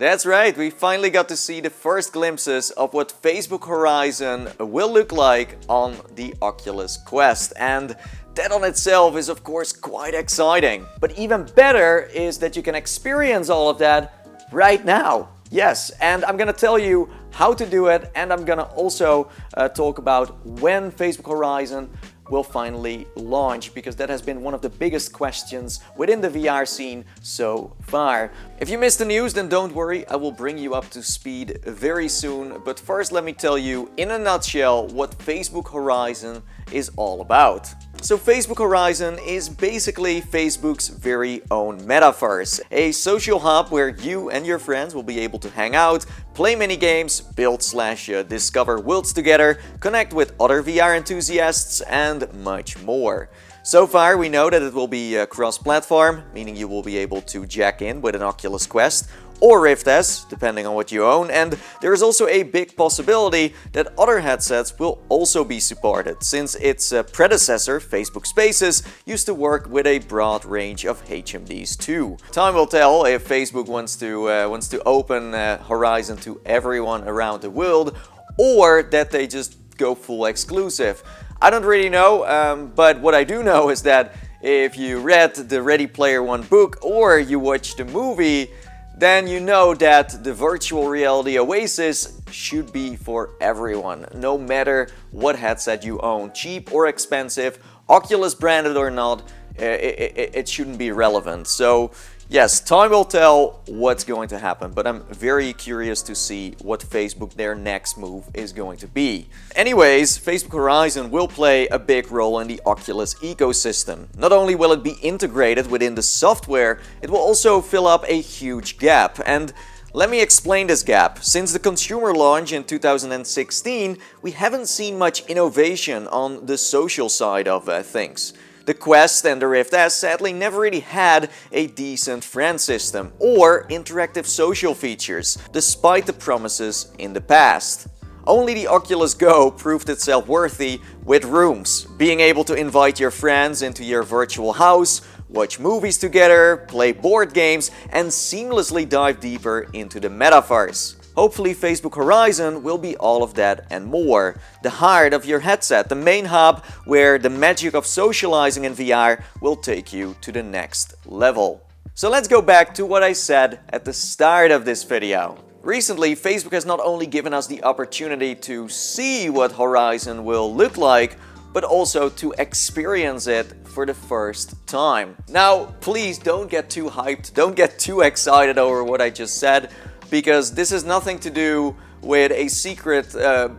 That's right, we finally got to see the first glimpses of what Facebook Horizon will look like on the Oculus Quest. And that on itself is of course quite exciting. But even better is that you can experience all of that right now. Yes, and I'm gonna tell you how to do it, and I'm gonna also talk about when Facebook Horizon will finally launch, because that has been one of the biggest questions within the VR scene so far. If you missed the news, then don't worry, I will bring you up to speed very soon. But first let me tell you in a nutshell what Facebook Horizon is all about. So Facebook Horizon is basically Facebook's very own metaverse, a social hub where you and your friends will be able to hang out, play mini games, build/discover worlds together, connect with other VR enthusiasts, and much more. So far we know that it will be cross-platform, meaning you will be able to jack in with an Oculus Quest or Rift S, depending on what you own, and there is also a big possibility that other headsets will also be supported, since its predecessor, Facebook Spaces, used to work with a broad range of HMDs too. Time will tell if Facebook wants to open Horizon to everyone around the world, or that they just go full exclusive. I don't really know, but what I do know is that if you read the Ready Player One book or you watched the movie, then you know that the virtual reality oasis should be for everyone, no matter what headset you own, cheap or expensive, Oculus branded or not, it shouldn't be relevant. So yes, time will tell what's going to happen, but I'm very curious to see what Facebook, their next move, is going to be. Anyways, Facebook Horizon will play a big role in the Oculus ecosystem. Not only will it be integrated within the software, it will also fill up a huge gap. And let me explain this gap. Since the consumer launch in 2016, we haven't seen much innovation on the social side of things. The Quest and the Rift S sadly never really had a decent friend system or interactive social features, despite the promises in the past. Only the Oculus Go proved itself worthy with rooms, being able to invite your friends into your virtual house, watch movies together, play board games, and seamlessly dive deeper into the metaverse. Hopefully Facebook Horizon will be all of that and more. The heart of your headset, the main hub where the magic of socializing in VR will take you to the next level. So let's go back to what I said at the start of this video. Recently, Facebook has not only given us the opportunity to see what Horizon will look like, but also to experience it for the first time. Now, please don't get too hyped, don't get too excited over what I just said, because this has nothing to do with a secret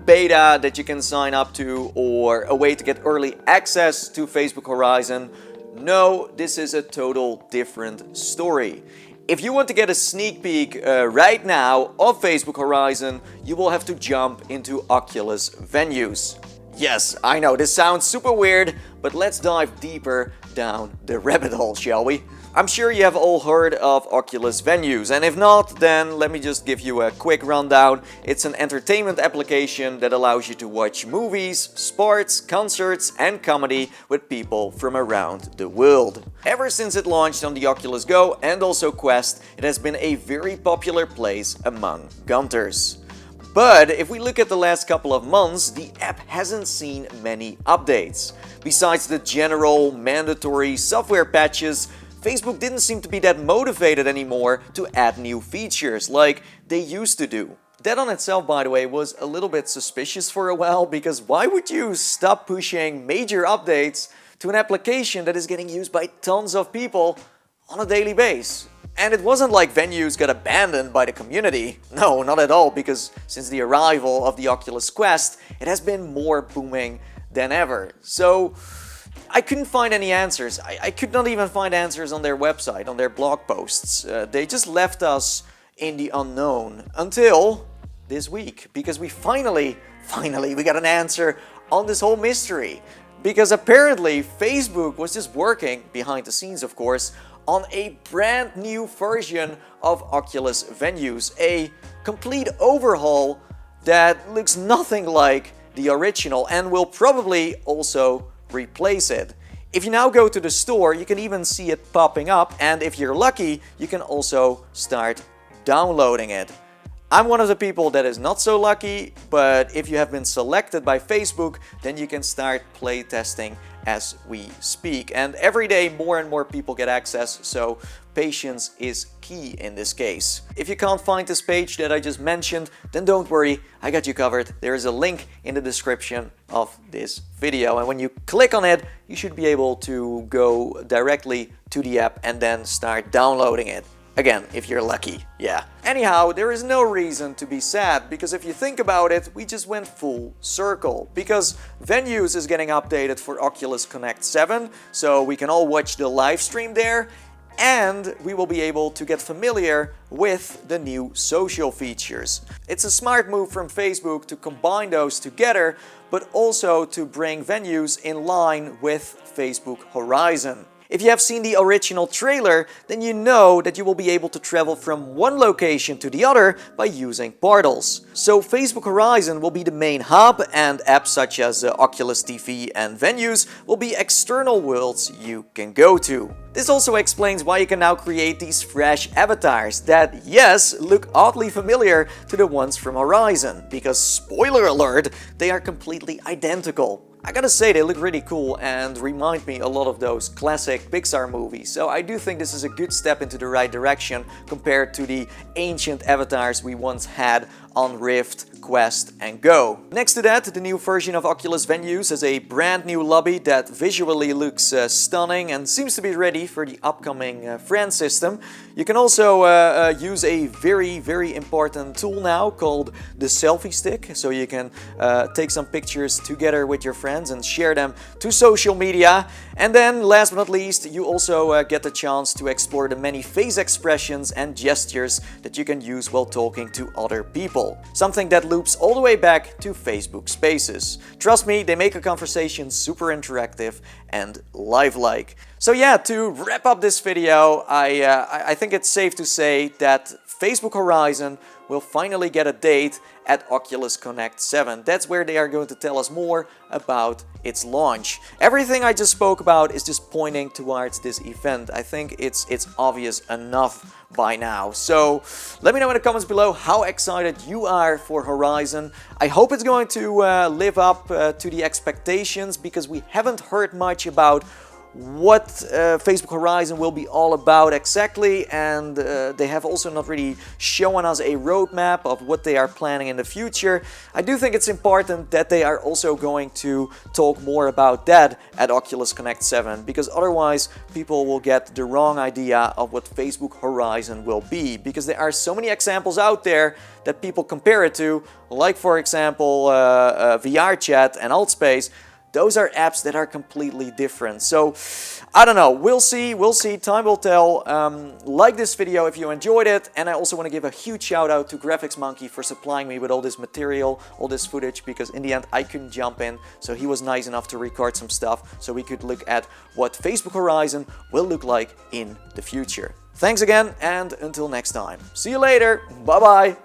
beta that you can sign up to or a way to get early access to Facebook Horizon. No, this is a total different story. If you want to get a sneak peek right now of Facebook Horizon, you will have to jump into Oculus Venues. Yes, I know this sounds super weird, but let's dive deeper down the rabbit hole, shall we? I'm sure you have all heard of Oculus Venues, and if not, then let me just give you a quick rundown. It's an entertainment application that allows you to watch movies, sports, concerts, and comedy with people from around the world. Ever since it launched on the Oculus Go and also Quest, it has been a very popular place among gunters. But if we look at the last couple of months, the app hasn't seen many updates. Besides the general mandatory software patches, Facebook didn't seem to be that motivated anymore to add new features like they used to do. That on itself, by the way, was a little bit suspicious for a while, because why would you stop pushing major updates to an application that is getting used by tons of people on a daily basis? And it wasn't like Venues got abandoned by the community. No, not at all, because since the arrival of the Oculus Quest, it has been more booming than ever. So I couldn't find any answers. I could not even find answers on their website, on their blog posts. They just left us in the unknown until this week, because we finally got an answer on this whole mystery. Because apparently Facebook was just working, behind the scenes of course, on a brand new version of Oculus Venues, a complete overhaul that looks nothing like the original and will probably also replace it. If you now go to the store, you can even see it popping up, and if you're lucky, you can also start downloading it. I'm one of the people that is not so lucky, but if you have been selected by Facebook, then you can start playtesting as we speak. And every day more and more people get access, so patience is key in this case. If you can't find this page that I just mentioned, then don't worry, I got you covered. There is a link in the description of this video, and when you click on it, you should be able to go directly to the app and then start downloading it. Again, if you're lucky, yeah. Anyhow, there is no reason to be sad, because if you think about it, we just went full circle. Because Venues is getting updated for Oculus Connect 7, so we can all watch the live stream there, and we will be able to get familiar with the new social features. It's a smart move from Facebook to combine those together, but also to bring Venues in line with Facebook Horizon. If you have seen the original trailer, then you know that you will be able to travel from one location to the other by using portals. So Facebook Horizon will be the main hub, and apps such as Oculus TV and Venues will be external worlds you can go to. This also explains why you can now create these fresh avatars that, yes, look oddly familiar to the ones from Horizon, because spoiler alert, they are completely identical. I gotta say, they look really cool and remind me a lot of those classic Pixar movies, so I do think this is a good step into the right direction compared to the ancient avatars we once had on Rift, Quest and Go. Next to that, the new version of Oculus Venues has a brand new lobby that visually looks stunning and seems to be ready for the upcoming friend system. You can also use a very important tool now called the selfie stick, so you can take some pictures together with your friends and share them to social media. And then last but not least, you also get the chance to explore the many face expressions and gestures that you can use while talking to other people. Something that loops all the way back to Facebook Spaces. Trust me, they make a conversation super interactive and lifelike. So yeah, to wrap up this video, I think it's safe to say that Facebook Horizon will finally get a date at Oculus Connect 7. That's where they are going to tell us more about its launch. Everything I just spoke about is just pointing towards this event. I think it's obvious enough by now. So let me know in the comments below how excited you are for Horizon. I hope it's going to live up to the expectations, because we haven't heard much about what Facebook Horizon will be all about exactly, and they have also not really shown us a roadmap of what they are planning in the future. I do think it's important that they are also going to talk more about that at Oculus Connect 7, because otherwise people will get the wrong idea of what Facebook Horizon will be, because there are so many examples out there that people compare it to, like for example VR Chat and Altspace. Those are apps that are completely different. So, I don't know, we'll see, time will tell. Like this video if you enjoyed it, and I also want to give a huge shout out to Graphics Monkey for supplying me with all this material, all this footage, because in the end I couldn't jump in, so he was nice enough to record some stuff so we could look at what Facebook Horizon will look like in the future. Thanks again, and until next time. See you later, bye bye!